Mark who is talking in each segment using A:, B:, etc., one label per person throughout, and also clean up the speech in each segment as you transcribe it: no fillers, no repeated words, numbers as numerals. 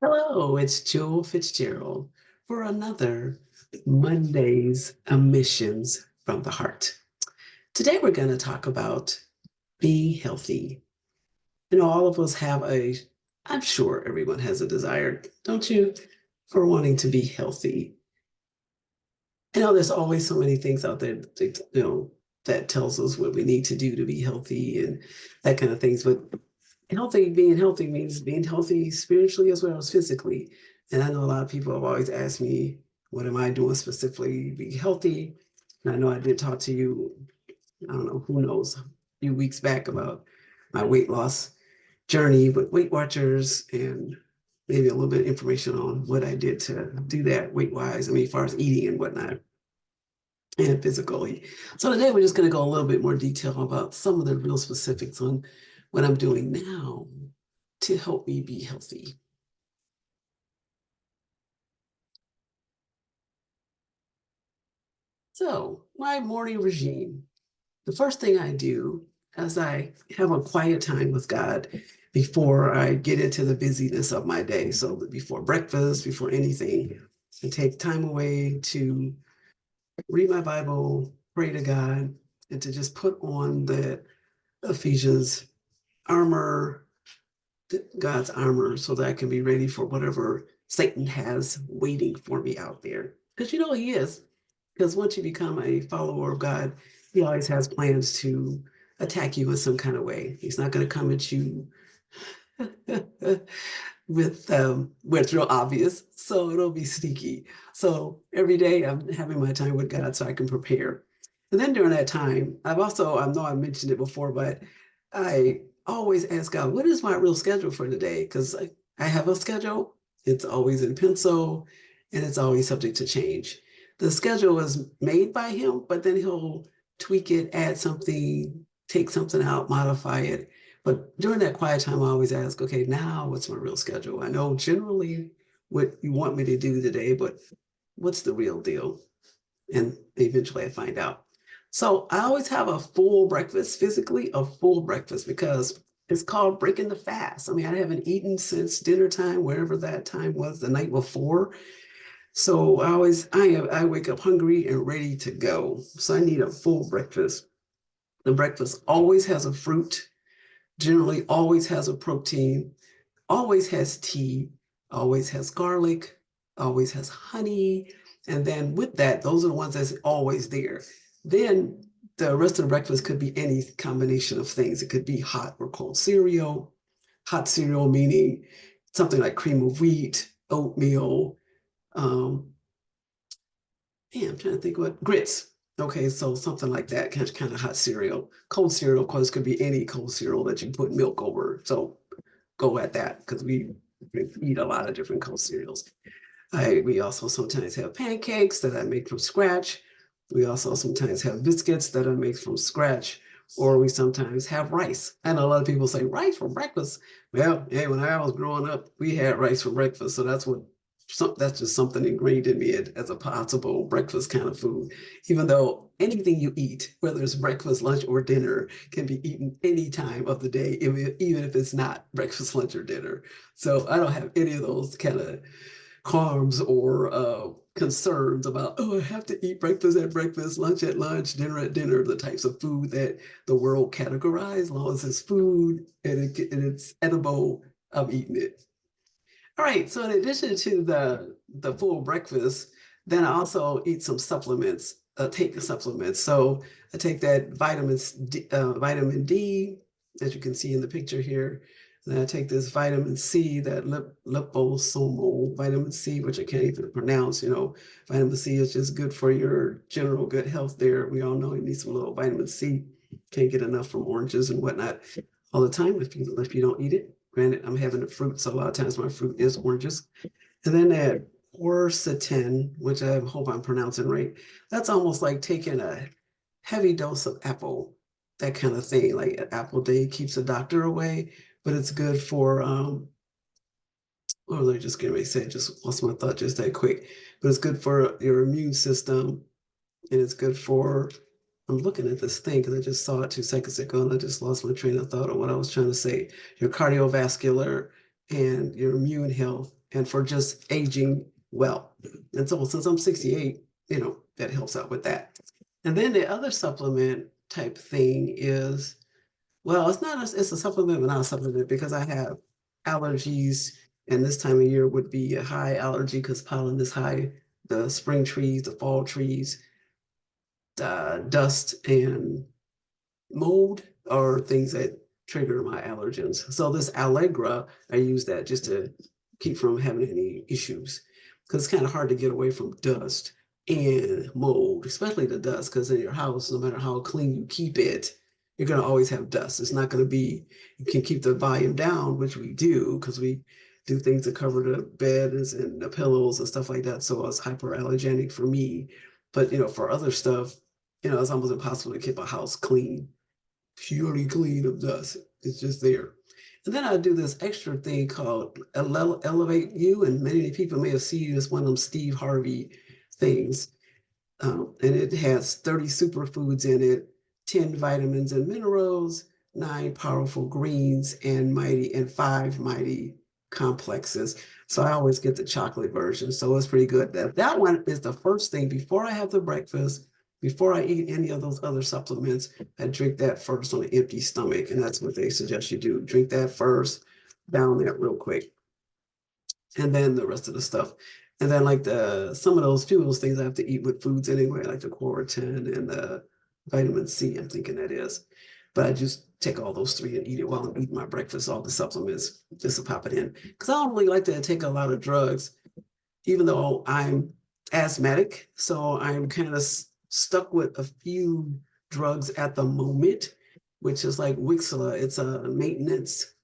A: Hello, it's Joel Fitzgerald for another Monday's Emissions from the Heart. Today we're going to talk about being healthy. All of us have I'm sure everyone has a desire, don't you, for wanting to be healthy. There's always so many things out there, that tells us what we need to do to be healthy and that kind of things. But being healthy means being healthy spiritually as well as physically. And I know a lot of people have always asked me, what am I doing specifically to be healthy? And I know I did talk to you, I don't know, who knows, a few weeks back about my weight loss journey with Weight Watchers and maybe a little bit of information on what I did to do that weight wise. I mean, as far as eating and whatnot and physically. So today we're just going to go a little bit more detail about some of the real specifics on what I'm doing now to help me be healthy. So my morning regime, the first thing I do as I have a quiet time with God before I get into the busyness of my day. So before breakfast, before anything, I take time away to read my Bible, pray to God, and to just put on the Ephesians armor, God's armor, so that I can be ready for whatever Satan has waiting for me out there. Because he is. Because once you become a follower of God, he always has plans to attack you in some kind of way. He's not going to come at you with where it's real obvious. So it'll be sneaky. So every day I'm having my time with God so I can prepare. And then during that time, I know I mentioned it before, but I always ask God, what is my real schedule for today? Because I have a schedule. It's always in pencil and it's always subject to change. The schedule is made by him, but then he'll tweak it, add something, take something out, modify it. But during that quiet time, I always ask, okay, now what's my real schedule? I know generally what you want me to do today, but what's the real deal? And eventually I find out. So I always have a full breakfast, physically, a full breakfast, because it's called breaking the fast. I mean, I haven't eaten since dinner time, wherever that time was the night before. So I wake up hungry and ready to go. So I need a full breakfast. The breakfast always has a fruit, generally always has a protein, always has tea, always has garlic, always has honey. And then with that, those are the ones that's always there. Then the rest of the breakfast could be any combination of things. It could be hot or cold cereal. Hot cereal meaning something like cream of wheat, oatmeal, um, I'm trying to think what grits. Okay, so something like that, kind of hot cereal. Cold cereal, of course, could be any cold cereal that you put milk over. So go at that because we eat a lot of different cold cereals. We also sometimes have pancakes that I make from scratch. We also sometimes have biscuits that I make from scratch, or we sometimes have rice. And a lot of people say rice for breakfast. Well, hey, when I was growing up, we had rice for breakfast, so that's just something ingrained in me as a possible breakfast kind of food. Even though anything you eat, whether it's breakfast, lunch, or dinner, can be eaten any time of the day, even if it's not breakfast, lunch, or dinner. So I don't have any of those kind of qualms or concerns about, oh, I have to eat breakfast at breakfast, lunch at lunch, dinner at dinner, the types of food that the world categorizes. As long as it's food and it's edible, I'm eating it. All right, so in addition to the full breakfast, then I also eat some supplements, take the supplements. So I take that vitamin D, as you can see in the picture here. Then I take this vitamin C, that liposomal vitamin C, which I can't even pronounce. Vitamin C is just good for your general good health there. We all know you need some little vitamin C. Can't get enough from oranges and whatnot all the time if you don't eat it. Granted, I'm having a fruit, so a lot of times my fruit is oranges. And then that quercetin, which I hope I'm pronouncing right, that's almost like taking a heavy dose of apple, that kind of thing. Like an apple day keeps the doctor away, but it's good for let me just get ready to say, just lost my thought just that quick. But it's good for your immune system, and it's good for I'm looking at this thing because I just saw it 2 seconds ago and I just lost my train of thought on what I was trying to say. Your cardiovascular and your immune health and for just aging well. And so since I'm 68, that helps out with that. And then the other supplement type thing is, well, it's a supplement, but not a supplement because I have allergies, and this time of year would be a high allergy because pollen is high. The spring trees, the fall trees, dust and mold are things that trigger my allergens. So this Allegra, I use that just to keep from having any issues because it's kind of hard to get away from dust and mold, especially the dust, because in your house, no matter how clean you keep it, you're going to always have dust. It's not going to be, you can keep the volume down, which we do because we do things to cover the beds and the pillows and stuff like that. So it's hyperallergenic for me. But, for other stuff, it's almost impossible to keep a house clean, purely clean of dust. It's just there. And then I do this extra thing called Elevate You, and many people may have seen this one of them Steve Harvey things. And it has 30 superfoods in it, 10 vitamins and minerals, 9 powerful greens, and 5 mighty complexes. So I always get the chocolate version. So it's pretty good. That one is the first thing before I have the breakfast, before I eat any of those other supplements. I drink that first on an empty stomach. And that's what they suggest you do. Drink that first, down that real quick, and then the rest of the stuff. And then like some of those few of those things I have to eat with foods anyway, like the Quercetin and the vitamin C, I'm thinking that is. But I just take all those three and eat it while I'm eating my breakfast, all the supplements, just to pop it in. Because I don't really like to take a lot of drugs, even though I'm asthmatic. So I'm kind of stuck with a few drugs at the moment, which is like Wixela. It's a maintenance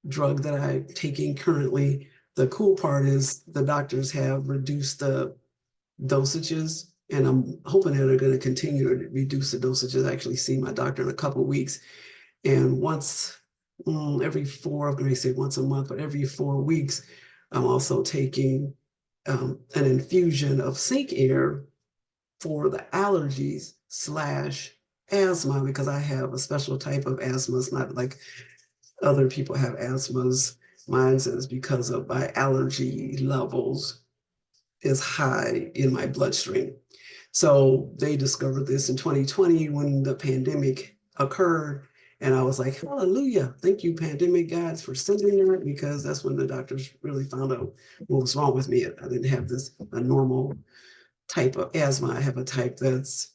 A: drug that I'm taking currently. The cool part is the doctors have reduced the dosages, and I'm hoping that they're going to continue to reduce the dosages. I actually see my doctor in a couple of weeks, and once every four, I'm going to say once a month, but every 4 weeks, I'm also taking an infusion of sink air for the allergies slash asthma, because I have a special type of asthma. It's not like other people have asthmas. Mine is because of my allergy levels is high in my bloodstream. So they discovered this in 2020 when the pandemic occurred. And I was like, hallelujah, thank you, pandemic gods, for sending that, because that's when the doctors really found out what was wrong with me. I didn't have a normal type of asthma. I have a type that's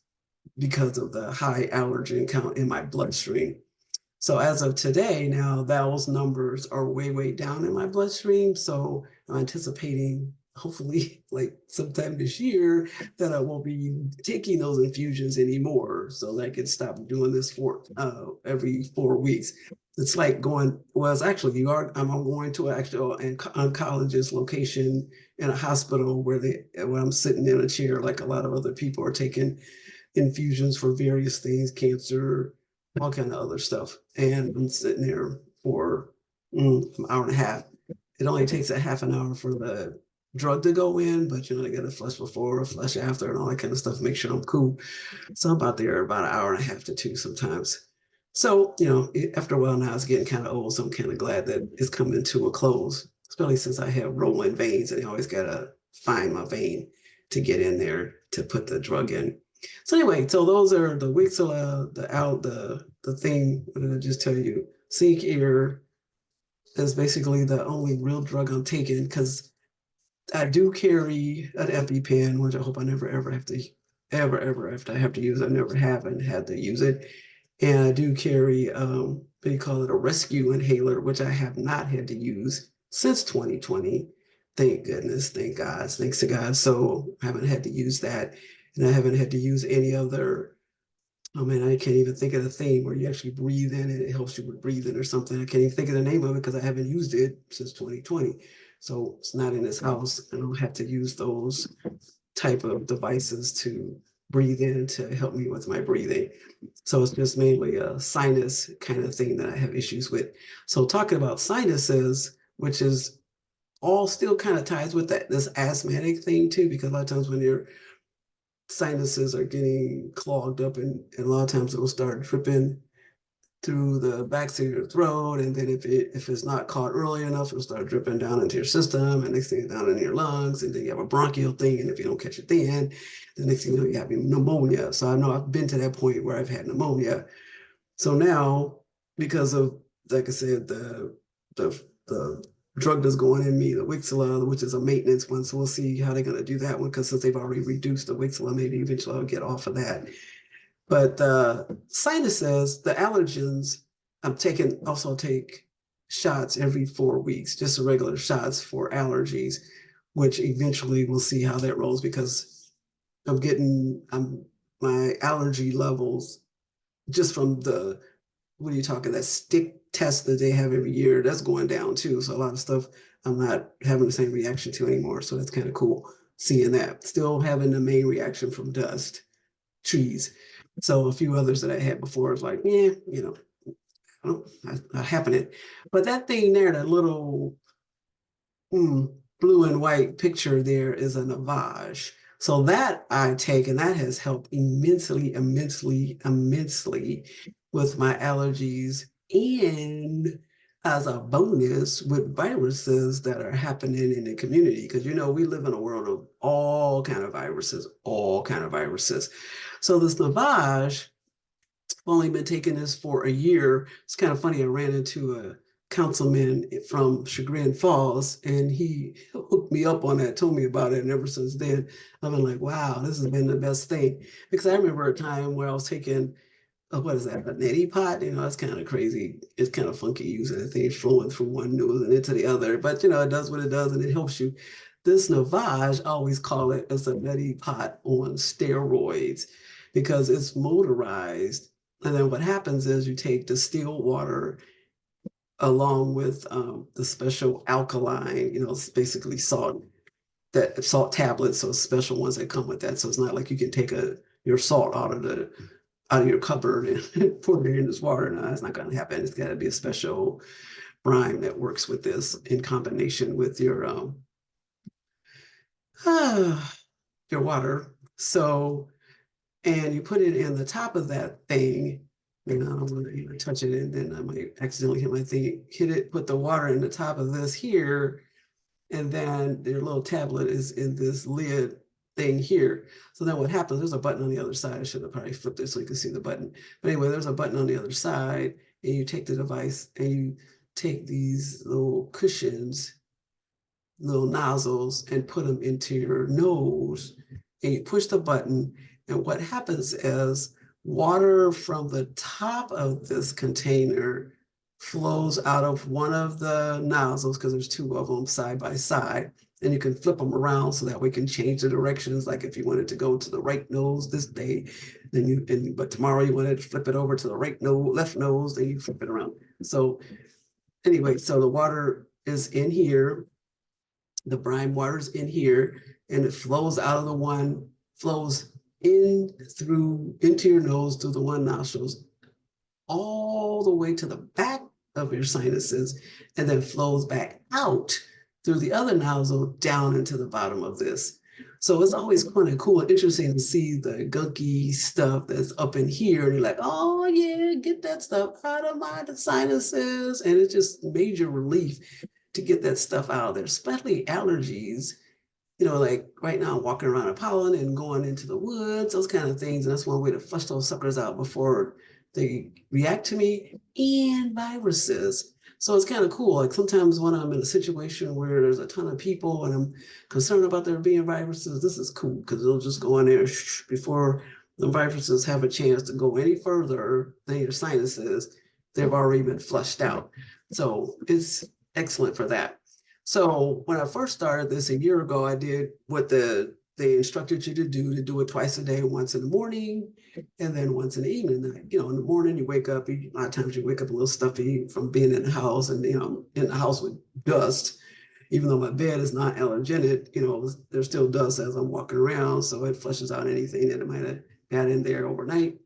A: because of the high allergen count in my bloodstream. So as of today, now those numbers are way, way down in my bloodstream. So I'm anticipating, hopefully, like sometime this year, that I won't be taking those infusions anymore. So that I can stop doing this for every 4 weeks. It's like going, well, it's actually, I'm going to an actual oncologist location in a hospital where I'm sitting in a chair like a lot of other people are taking infusions for various things, cancer, all kind of other stuff. And I'm sitting there for an hour and a half. It only takes a half an hour for the drug to go in, but I get a flush before, a flush after, and all that kind of stuff. Make sure I'm cool. So I'm out there about an hour and a half to two sometimes. So, after a while now, it's getting kind of old. So I'm kind of glad that it's coming to a close, especially since I have rolling veins and I always got to find my vein to get in there to put the drug in. So anyway, so those are the Wixela, the thing. What did I just tell you? Sink air is basically the only real drug I'm taking, because I do carry an EpiPen, which I hope I never ever have to ever have to use. I never haven't had to use it. And I do carry what do you call it, a rescue inhaler, which I have not had to use since 2020. Thank goodness, thank God, thanks to God. So I haven't had to use that. And I haven't had to use any other, oh man, I can't even think of the thing where you actually breathe in and it helps you with breathing or something. I can't even think of the name of it because I haven't used it since 2020. So it's not in this house. I don't have to use those type of devices to breathe in to help me with my breathing. So it's just mainly a sinus kind of thing that I have issues with. So talking about sinuses, which is all still kind of ties with this asthmatic thing too, because a lot of times when your sinuses are getting clogged up, and a lot of times it'll start dripping through the backs of your throat, and then if it's not caught early enough, it'll start dripping down into your system, and next thing down in your lungs, and then you have a bronchial thing, and if you don't catch it then, the next thing you know, you have pneumonia. So I know I've been to that point where I've had pneumonia. So now, because of, like I said, the drug that's going in me, the Wixela, which is a maintenance one, so we'll see how they're going to do that one, because since they've already reduced the Wixela, maybe eventually I'll get off of that. But sinuses, the allergens, also take shots every 4 weeks, just regular shots for allergies, which eventually we'll see how that rolls, because my allergy levels just from what are you talking, that stick test that they have every year, that's going down too. So a lot of stuff I'm not having the same reaction to anymore. So that's kind of cool seeing that. Still having the main reaction from dust, trees. So a few others that I had before is like, yeah, not happening. But that thing there, that little blue and white picture there, is a Navage. So that I take, and that has helped immensely, immensely, immensely with my allergies, and as a bonus with viruses that are happening in the community, because we live in a world of all kind of viruses, all kind of viruses. So this Navage, I've only been taking this for a year. It's kind of funny. I ran into a councilman from Chagrin Falls, and he hooked me up on that, told me about it. And ever since then, I've been like, wow, this has been the best thing. Because I remember a time where I was taking, what is that, a neti pot? That's kind of crazy. It's kind of funky using it. Things flowing through one nose and into the other. But, it does what it does, and it helps you. This Navage, I always call it as a neti pot on steroids, because it's motorized. And then what happens is you take distilled water along with the special alkaline, it's basically salt, that salt tablets, so special ones that come with that. So it's not like you can take your salt out of your cupboard and pour it in this water. No, that's not going to happen. It's got to be a special brine that works with this in combination with your your water. So, and you put it in the top of that thing. I don't want to even touch it, and then I might accidentally hit my thing, put the water in the top of this here, and then their little tablet is in this lid thing here. So then what happens, there's a button on the other side. I should have probably flipped it so you can see the button. But anyway, there's a button on the other side, and you take the device and you take these little cushions, little nozzles, and put them into your nose, and you push the button. And what happens is water from the top of this container flows out of one of the nozzles, because there's two of them side by side, and you can flip them around so that we can change the directions. Like if you wanted to go to the right nose this day, but tomorrow you wanted to flip it over to the right nose, left nose, then you flip it around. So anyway, so the water is in here, the brine water's in here, and it flows out of flows into your nose through the one nostrils, all the way to the back of your sinuses, and then flows back out through the other nostril down into the bottom of this. So it's always kind of cool and interesting to see the gunky stuff that's up in here, and you're like, oh yeah, get that stuff out of my sinuses. And it's just major relief to get that stuff out of there, especially allergies. Like right now I'm walking around in pollen and going into the woods, those kind of things. And that's one way to flush those suckers out before they react to me, and viruses. So it's kind of cool. Like sometimes when I'm in a situation where there's a ton of people and I'm concerned about there being viruses, this is cool, because they'll just go in there before the viruses have a chance to go any further than your sinuses. They've already been flushed out. So it's excellent for that. So when I first started this a year ago, I did what they instructed you to do it twice a day, once in the morning and then once in the evening. In the morning you wake up, a lot of times you wake up a little stuffy from being in the house, and in the house with dust. Even though my bed is not allergenic, there's still dust as I'm walking around, so it flushes out anything that it might have got in there overnight.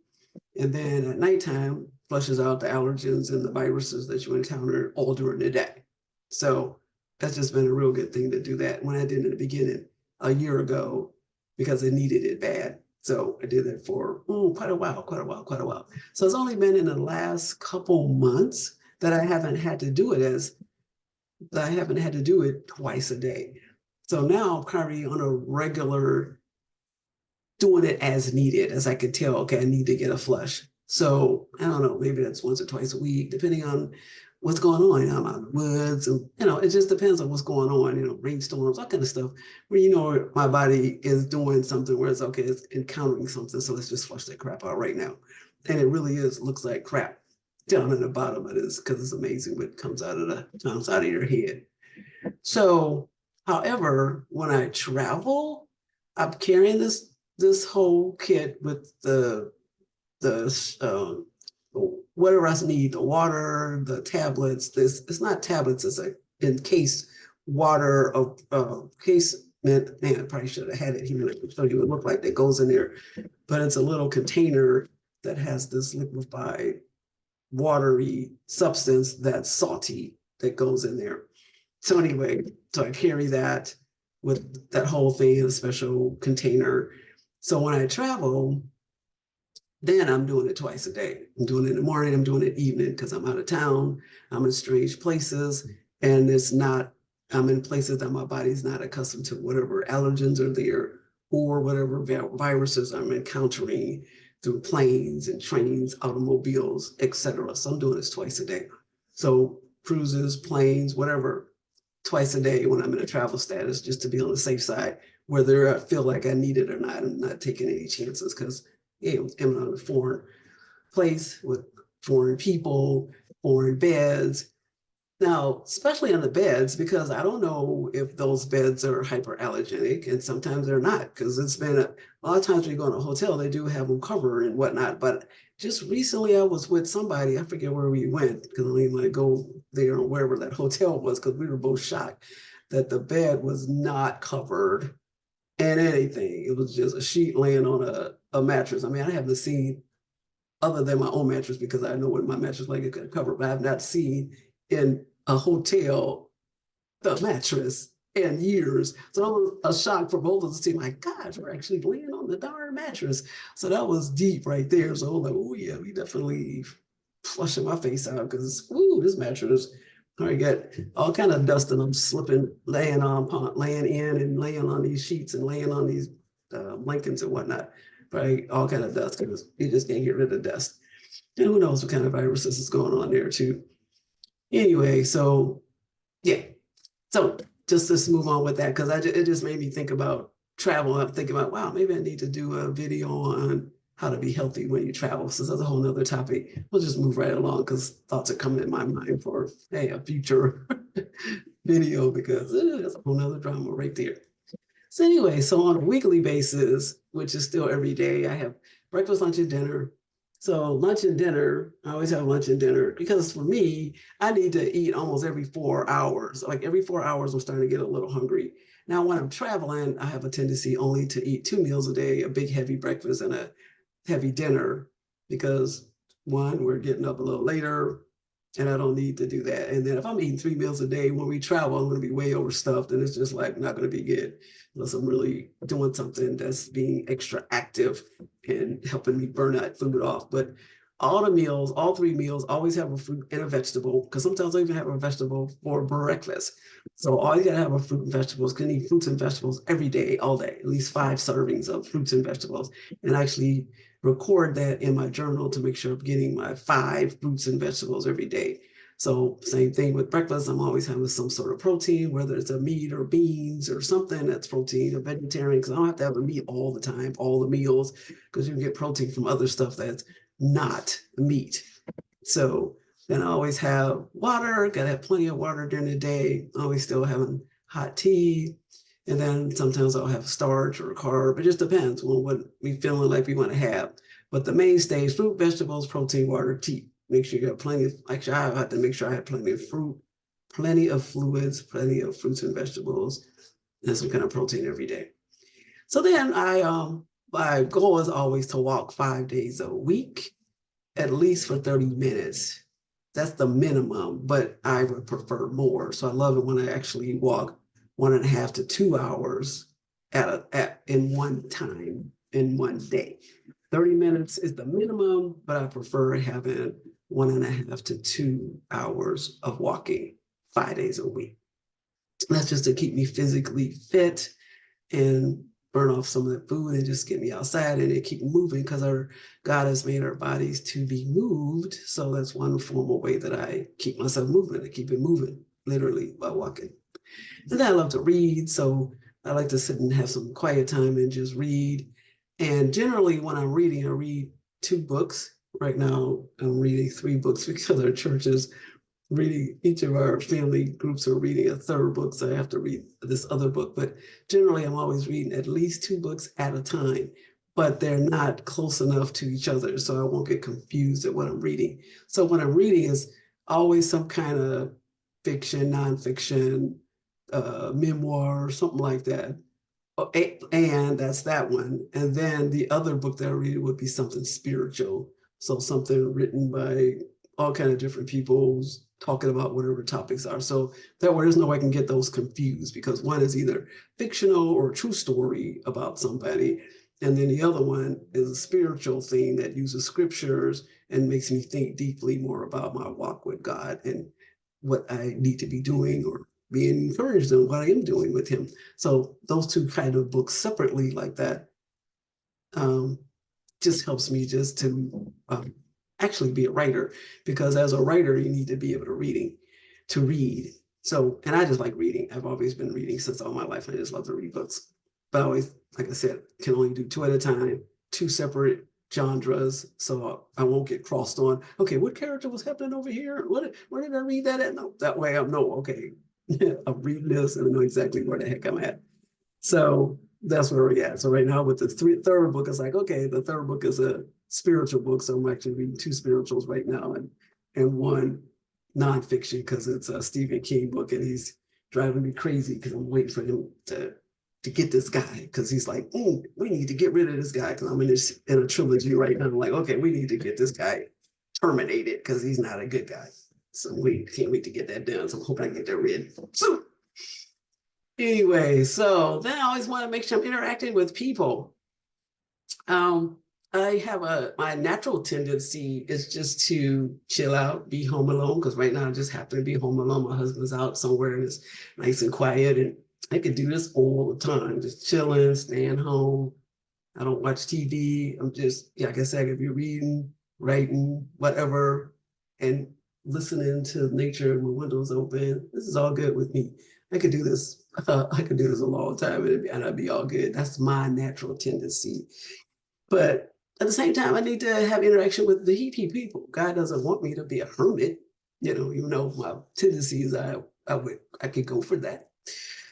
A: And then at nighttime, flushes out the allergens and the viruses that you encounter all during the day. So that's just been a real good thing to do that when I did in the beginning a year ago, because I needed it bad. So I did that for quite a while, quite a while, quite a while. So it's only been in the last couple months that I haven't had to do it that I haven't had to do it twice a day. So now I'm currently on a regular doing it as needed, as I could tell, okay, I need to get a flush. So I don't know, maybe that's once or twice a week, depending on what's going on. I'm out in the woods, and it just depends on what's going on, rainstorms, all kind of stuff, where my body is doing something where it's okay, it's encountering something. So let's just flush that crap out right now. And it really looks like crap down in the bottom of this, because it's amazing what comes out of your head. So, however, when I travel, I'm carrying this whole kit with the whatever I need, the water, the tablets. It's not tablets, it's a encased water of case. Man, I probably should have had it here to show you what it looked like that goes in there. But it's a little container that has this liquefied watery substance that's salty that goes in there. So anyway, so I carry that with that whole thing in a special container. So when I travel, then I'm doing it twice a day. I'm doing it in the morning, I'm doing it evening, because I'm out of town, I'm in strange places, and I'm in places that my body's not accustomed to, whatever allergens are there, or whatever viruses I'm encountering through planes and trains, automobiles, etc. So I'm doing this twice a day. So cruises, planes, whatever, twice a day when I'm in a travel status, just to be on the safe side, whether I feel like I need it or not. I'm not taking any chances, because I'm in a foreign place with foreign people, foreign beds. Now, especially on the beds, because I don't know if those beds are hyperallergenic, and sometimes they're not, because it's been a lot of times when you go in a hotel, they do have them covered and whatnot. But just recently, I was with somebody, I forget where we went, because I don't even want to go there or wherever that hotel was, because we were both shocked that the bed was not covered in anything. It was just a sheet laying on a mattress. I mean, I haven't seen, other than my own mattress, because I know what my mattress like it could cover, but I have not seen in a hotel the mattress in years. So it was a shock for both of us to see, my gosh, we're actually laying on the darn mattress. So that was deep right there. So I was like, oh yeah, we definitely flushing my face out, because this mattress, I got all kind of dust, and I'm slipping, laying in and laying on these sheets and laying on these blankets and whatnot. Right, all kind of dust, because you just can't get rid of dust. And who knows what kind of viruses is going on there too. Anyway, so yeah. So just let's move on with that, because it just made me think about travel. I'm thinking about, wow, maybe I need to do a video on how to be healthy when you travel. So that's a whole nother topic. We'll just move right along, because thoughts are coming in my mind for, hey, a future video, because there's a whole nother drama right there. So anyway, so on a weekly basis, which is still every day, I have breakfast, lunch, and dinner. So lunch and dinner, I always have lunch and dinner, because for me, I need to eat almost every 4 hours. Like every 4 hours, I'm starting to get a little hungry. Now, when I'm traveling, I have a tendency only to eat 2 meals a day, a big heavy breakfast and a heavy dinner, because one, we're getting up a little later, and I don't need to do that. And then if I'm eating 3 meals a day when we travel, I'm going to be way overstuffed, and it's just like not going to be good unless I'm really doing something that's being extra active and helping me burn that food off. But all the meals, all 3 meals, always have a fruit and a vegetable, because sometimes I even have a vegetable for breakfast. So all you gotta have a fruit and vegetables. Can eat fruits and vegetables every day, all day, at least 5 servings of fruits and vegetables, and actually record that in my journal to make sure I'm getting my 5 fruits and vegetables every day. So same thing with breakfast. I'm always having some sort of protein, whether it's a meat or beans or something that's protein, or vegetarian, because I don't have to have a meat all the time, all the meals, because you can get protein from other stuff that's not meat. So then I always have water, gotta have plenty of water during the day, always still having hot tea. And then sometimes I'll have starch or a carb. It just depends on what we feeling like we want to have. But the mainstay is fruit, vegetables, protein, water, tea. Make sure you have plenty of, actually, I have to make sure I have plenty of fruit, plenty of fluids, plenty of fruits and vegetables, and some kind of protein every day. So then my goal is always to walk 5 days a week, at least for 30 minutes. That's the minimum, but I would prefer more. So I love it when I actually walk 1.5 to 2 hours in one time. in one day. 30 minutes is the minimum, but I prefer having 1.5 to 2 hours of walking 5 days a week. That's just to keep me physically fit and burn off some of the food and just get me outside and keep moving, because our God has made our bodies to be moved. So that's one formal way that I keep myself moving, to keep it moving, literally by walking. And then I love to read. So I like to sit and have some quiet time and just read. And generally when I'm reading, I read 2 books. Right now I'm reading 3 books because our church is reading, each of our family groups are reading a 3rd book, so I have to read this other book. But generally, I'm always reading at least 2 books at a time, but they're not close enough to each other, so I won't get confused at what I'm reading. So what I'm reading is always some kind of fiction, nonfiction, memoir, something like that. And that's that one. And then the other book that I read would be something spiritual. So something written by all kind of different people talking about whatever topics are. So that way there's no way I can get those confused, because one is either fictional or true story about somebody. And then the other one is a spiritual thing that uses scriptures and makes me think deeply more about my walk with God and what I need to be doing or being encouraged in what I am doing with him. So those 2 kind of books separately like that just helps me just to actually be a writer, because as a writer, you need to be able to read. So, and I just like reading. I've always been reading since all my life. I just love to read books. But I always, like I said, can only do 2 at a time, 2 separate genres, so I won't get crossed on, okay, what character was happening over here? Where did I read that at? No, that way I know, okay, I'm reading this and I know exactly where the heck I'm at. So that's where we're at. So right now with the 3rd book, it's like, okay, the 3rd book is a spiritual book. So I'm actually reading 2 spirituals right now and 1 nonfiction, because it's a Stephen King book and he's driving me crazy because I'm waiting for him to get this guy, because he's like, we need to get rid of this guy, because I'm in a trilogy right now. I'm like, okay, we need to get this guy terminated because he's not a good guy. So we can't wait to get that done. So I'm hoping I get that read soon. Anyway, so then I always want to make sure I'm interacting with people. I have my natural tendency is just to chill out, be home alone, because right now I just happen to be home alone. My husband's out somewhere and it's nice and quiet, and I could do this all the time, just chilling, staying home. I don't watch TV. I'm just, like I said, I could be reading, writing, whatever, and listening to nature with windows open. This is all good with me. I could do this. I could do this a long time and I'd be all good. That's my natural tendency. But at the same time, I need to have interaction with the people. God doesn't want me to be a hermit, even though my tendency is I could go for that.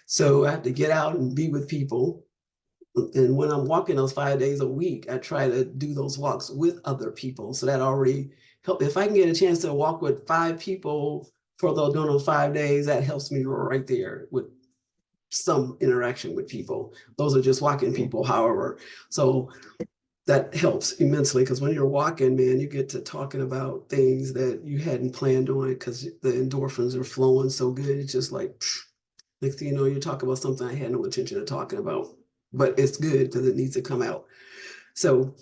A: So I have to get out and be with people. And when I'm walking those 5 days a week, I try to do those walks with other people. So that already helps. If I can get a chance to walk with 5 people for those 5 days, that helps me right there with some interaction with people. Those are just walking people, however. So that helps immensely, because when you're walking, man, you get to talking about things that you hadn't planned on, because the endorphins are flowing so good. It's just like, next thing you know, you're talking about something I had no intention of talking about, but it's good because it needs to come out. So,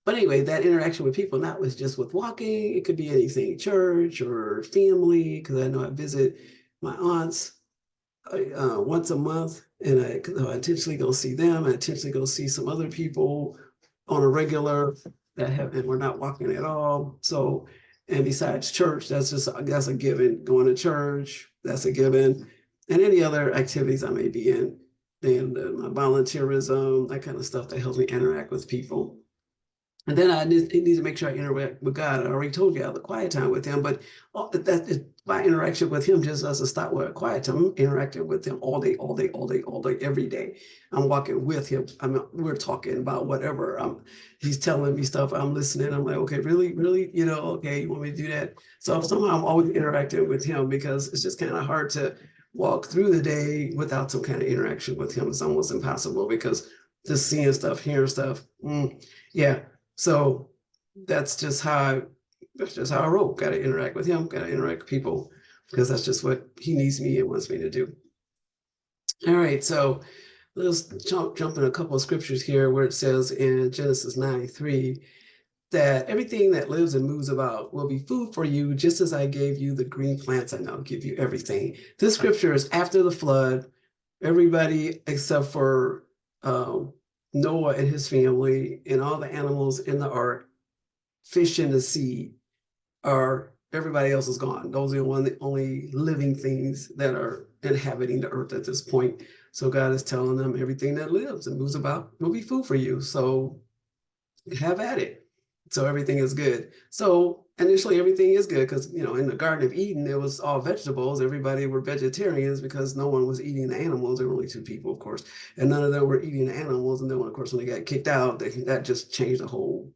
A: but anyway, that interaction with people, not was just with walking. It could be anything, church or family, because I know I visit my aunts once a month, and I intentionally go see them. I intentionally go see some other people on a regular and we're not walking at all. So, and besides church, that's a given. Going to church, that's a given. And any other activities I may be in, and my volunteerism, that kind of stuff that helps me interact with people. And then I need to make sure I interact with God. I already told you I have the quiet time with him, but my interaction with him just doesn't stop with a quiet time. I'm interacting with him all day, all day, all day, all day, every day. I'm walking with him. We're talking about whatever. He's telling me stuff. I'm listening. I'm like, okay, really, really, okay, you want me to do that? So somehow I'm always interacting with him, because it's just kind of hard to walk through the day without some kind of interaction with him. It's almost impossible, because just seeing stuff, hearing stuff. Yeah. So that's just how I roll. Got to interact with him. Got to interact with people, because that's just what he needs me and wants me to do. All right. So let's jump in a couple of scriptures here where it says in Genesis 9:3 that everything that lives and moves about will be food for you, just as I gave you the green plants, I now give you everything. This scripture is after the flood. Everybody except for Noah and his family and all the animals in the ark, fish in the sea, are everybody else is gone. Those are the only living things that are inhabiting the earth at this point. So God is telling them everything that lives and moves about will be food for you. So have at it. So everything is good. So initially everything is good because, in the Garden of Eden, it was all vegetables. Everybody were vegetarians because no one was eating the animals. There were only two people, of course, and none of them were eating the animals. And then, of course, when they got kicked out, that just changed the whole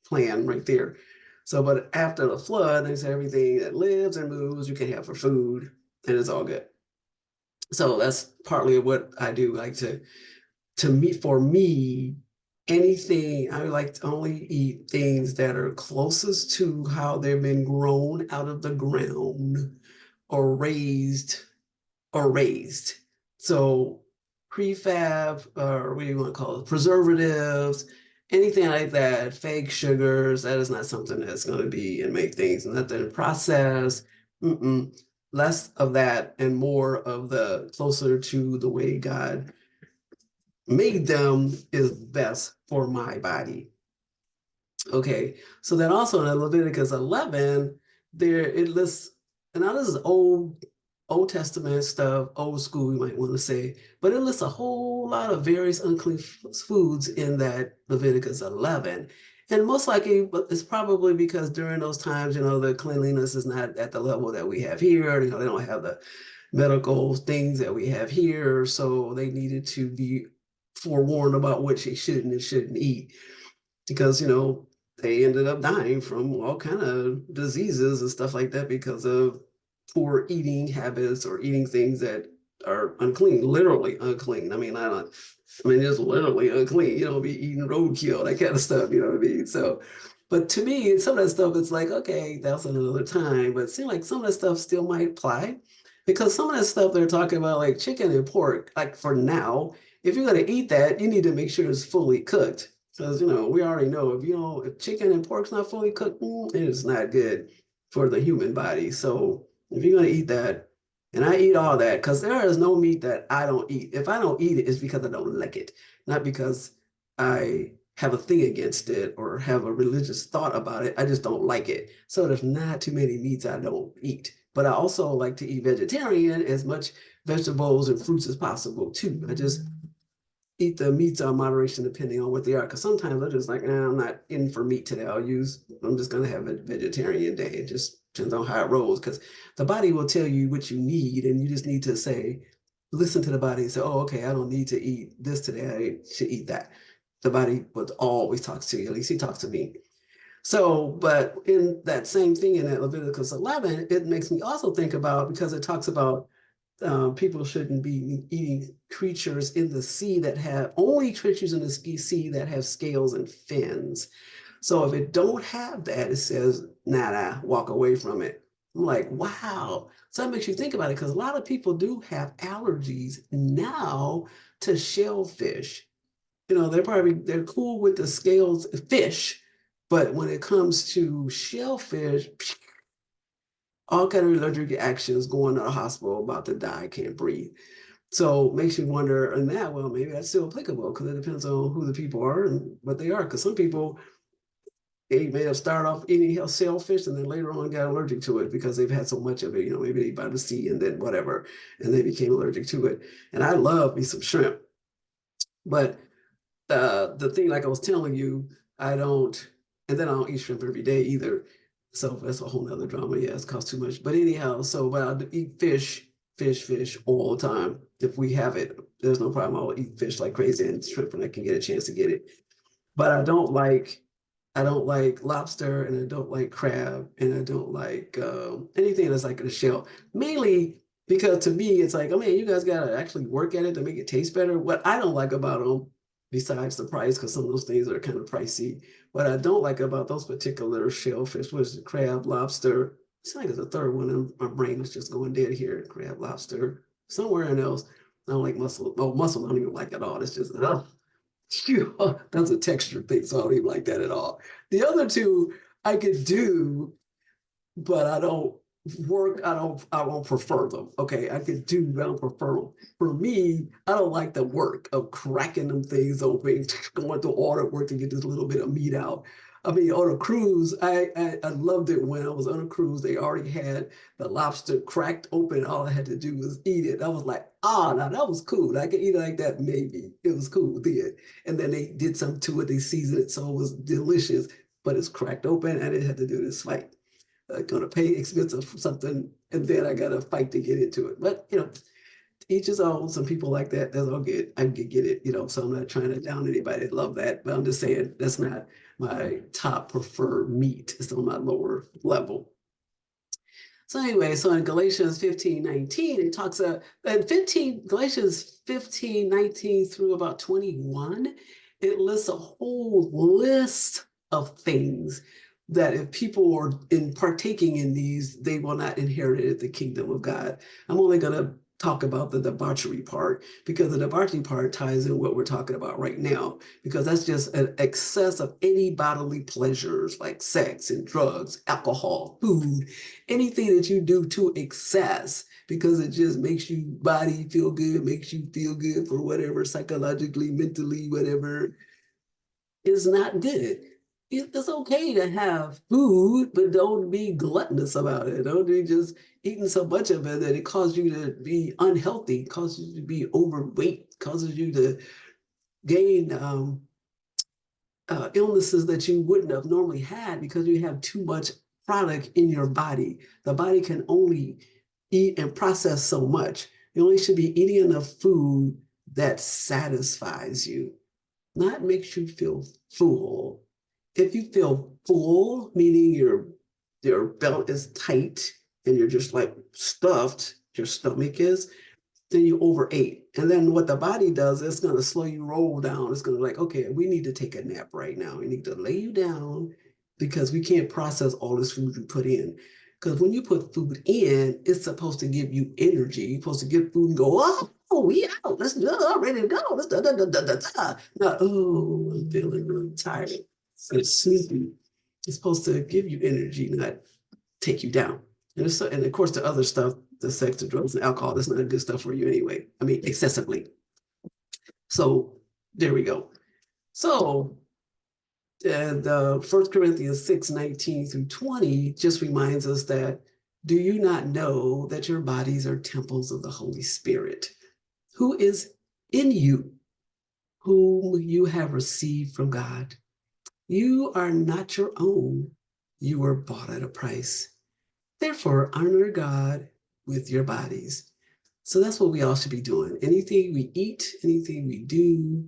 A: plan right there. So, but after the flood, they said everything that lives and moves you can have for food, and it's all good. So that's partly what I do. Like for me, anything I like to only eat things that are closest to how they've been grown out of the ground or raised. So prefab, or what do you want to call it? Preservatives, anything like that, fake sugars, that is not something that's going to be and make things nothing processed. Mm-mm. Less of that and more of the closer to the way God made them is best for my body. Okay, so then also in Leviticus 11, there it lists, and now this is Old Testament stuff, old school, you might want to say, but it lists a whole lot of various unclean foods in that Leviticus 11. And most likely, it's probably because during those times, the cleanliness is not at the level that we have here. They don't have the medical things that we have here, so they needed to be forewarned about what she shouldn't and shouldn't eat because they ended up dying from all kind of diseases and stuff like that because of poor eating habits or eating things that are unclean, literally unclean. Just literally unclean, be eating roadkill, that kind of stuff, you know what I mean? So, but to me, some of that stuff, it's like, okay, that's another time, but it seems like some of that stuff still might apply because some of that stuff they're talking about, like chicken and pork, like for now, if you're going to eat that, you need to make sure it's fully cooked. Because, we already know if chicken and pork's not fully cooked, it is not good for the human body. So if you're going to eat that, and I eat all that, because there is no meat that I don't eat. If I don't eat it, it's because I don't like it, not because I have a thing against it or have a religious thought about it. I just don't like it. So there's not too many meats I don't eat. But I also like to eat vegetarian, as much vegetables and fruits as possible too. I just eat the meats in moderation depending on what they are. Because sometimes I'm just like, I'm not in for meat today. I'm just going to have a vegetarian day. It just depends on how it rolls. Because the body will tell you what you need, and you just need to listen to the body and say, oh, okay, I don't need to eat this today. I should eat that. The body would always talk to you. At least he talks to me. So, but in that same thing in that Leviticus 11, it makes me also think about, because it talks about people shouldn't be eating creatures in the sea that have only creatures in the sea that have scales and fins. So if it don't have that, it says, nah, walk away from it. I'm like, wow. So that makes you think about it because a lot of people do have allergies now to shellfish. They're cool with the scales fish, but when it comes to shellfish, all kind of allergic reactions, going to the hospital, about to die, can't breathe. So it makes you wonder, and that, well, maybe that's still applicable because it depends on who the people are and what they are. Because some people, they may have started off eating shellfish and then later on got allergic to it because they've had so much of it. Maybe they by the sea and then whatever, and they became allergic to it. And I love me some shrimp, but the thing, like I was telling you, I don't, and then I don't eat shrimp every day either. So that's a whole nother drama. Yeah, it costs too much. But anyhow, but I eat fish all the time. If we have it, there's no problem. I'll eat fish like crazy and shrimp when I can get a chance to get it. But I don't like lobster, and I don't like crab, and I don't like anything that's like in a shell. Mainly because to me, it's like, oh man, you guys gotta actually work at it to make it taste better. What I don't like about them, besides the price, because some of those things are kind of pricey, what I don't like about those particular shellfish was the crab, lobster. It's like it's a third one, and my brain was just going dead here. Crab, lobster, somewhere else. I don't like muscle. Oh, muscle I don't even like at all. It's just, ugh. That's a texture thing, so I don't even like that at all. The other two I could do, but I don't I don't prefer them. Okay, I could do, but I don't prefer them. For me, I don't like the work of cracking them things open, going through all the work to get this little bit of meat out. I mean, on a cruise, I loved it when I was on a cruise. They already had the lobster cracked open. All I had to do was eat it. I was like, ah, now that was cool. I could eat it like that, maybe. It was cool then. And then they did something to it. They seasoned it so it was delicious, but it's cracked open. I didn't have to do this fight. Going to pay expensive for something, and then I got to fight to get into it. But each his own. Some people like that. That's all good. I can get it. So I'm not trying to down anybody that love that, but I'm just saying that's not my top preferred meat. It's on my lower level. So anyway, so in Galatians 15:19, it talks Galatians 15:19 through about 21, it lists a whole list of things that if people are in partaking in these, they will not inherit the kingdom of God. I'm only going to talk about the debauchery part because the debauchery part ties in what we're talking about right now, because that's just an excess of any bodily pleasures like sex and drugs, alcohol, food, anything that you do to excess because it just makes you body feel good, makes you feel good for whatever, psychologically, mentally, whatever, is not good. It's okay to have food, but don't be gluttonous about it. Don't be just eating so much of it that it causes you to be unhealthy, causes you to be overweight, causes you to gain illnesses that you wouldn't have normally had because you have too much product in your body. The body can only eat and process so much. You only should be eating enough food that satisfies you, not makes you feel full. If you feel full, meaning your belt is tight and you're just like stuffed, your stomach is, then you overate. And then what the body does, it's going to slow you roll down. It's going to like, okay, we need to take a nap right now. We need to lay you down because we can't process all this food you put in. Because when you put food in, it's supposed to give you energy. You're supposed to get food and go, oh, we out. Let's ready to go. Let's da da da da da da. Not, oh, I'm feeling really tired. It's sleepy. It's supposed to give you energy, not take you down. And of course, the other stuff, the sex, the drugs, and alcohol, that's not good stuff for you anyway. I mean, excessively. So there we go. So the 1 Corinthians 6:19 through 20 just reminds us that, do you not know that your bodies are temples of the Holy Spirit, who is in you, whom you have received from God? You are not your own. You were bought at a price. Therefore, honor God with your bodies. So that's what we all should be doing. Anything we eat, anything we do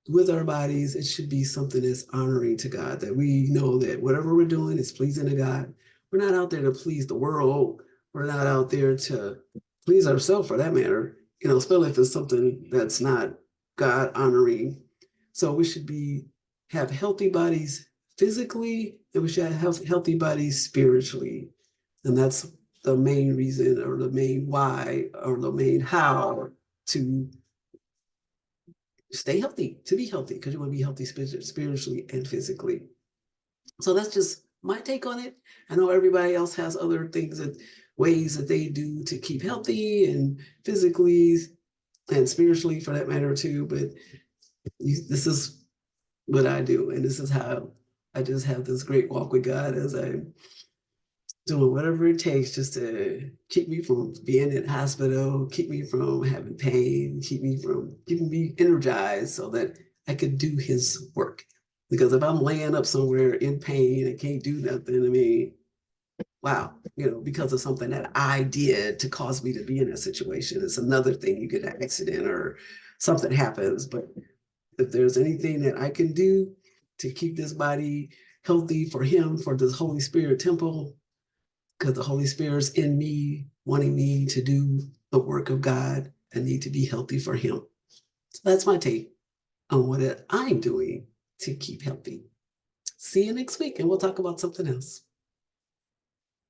A: with our bodies, it should be something that's honoring to God, that we know that whatever we're doing is pleasing to God. We're not out there to please the world. We're not out there to please ourselves for that matter, especially if it's something that's not God honoring. So we should have healthy bodies physically, and we should have healthy bodies spiritually. And that's the main reason or the main why or the main how to stay healthy, to be healthy, because you want to be healthy spiritually and physically. So that's just my take on it. I know everybody else has other things and ways that they do to keep healthy and physically and spiritually for that matter too. But this is what I do. And this is how I just have this great walk with God as I'm doing whatever it takes just to keep me from being in the hospital, keep me from having pain, keep me from keeping me energized so that I could do his work. Because if I'm laying up somewhere in pain and can't do nothing, I mean, wow, because of something that I did to cause me to be in that situation. It's another thing. You get an accident or something happens. But if there's anything that I can do to keep this body healthy for him, for this Holy Spirit temple, because the Holy Spirit's in me, wanting me to do the work of God, I need to be healthy for him. So that's my take on what I'm doing to keep healthy. See you next week, and we'll talk about something else.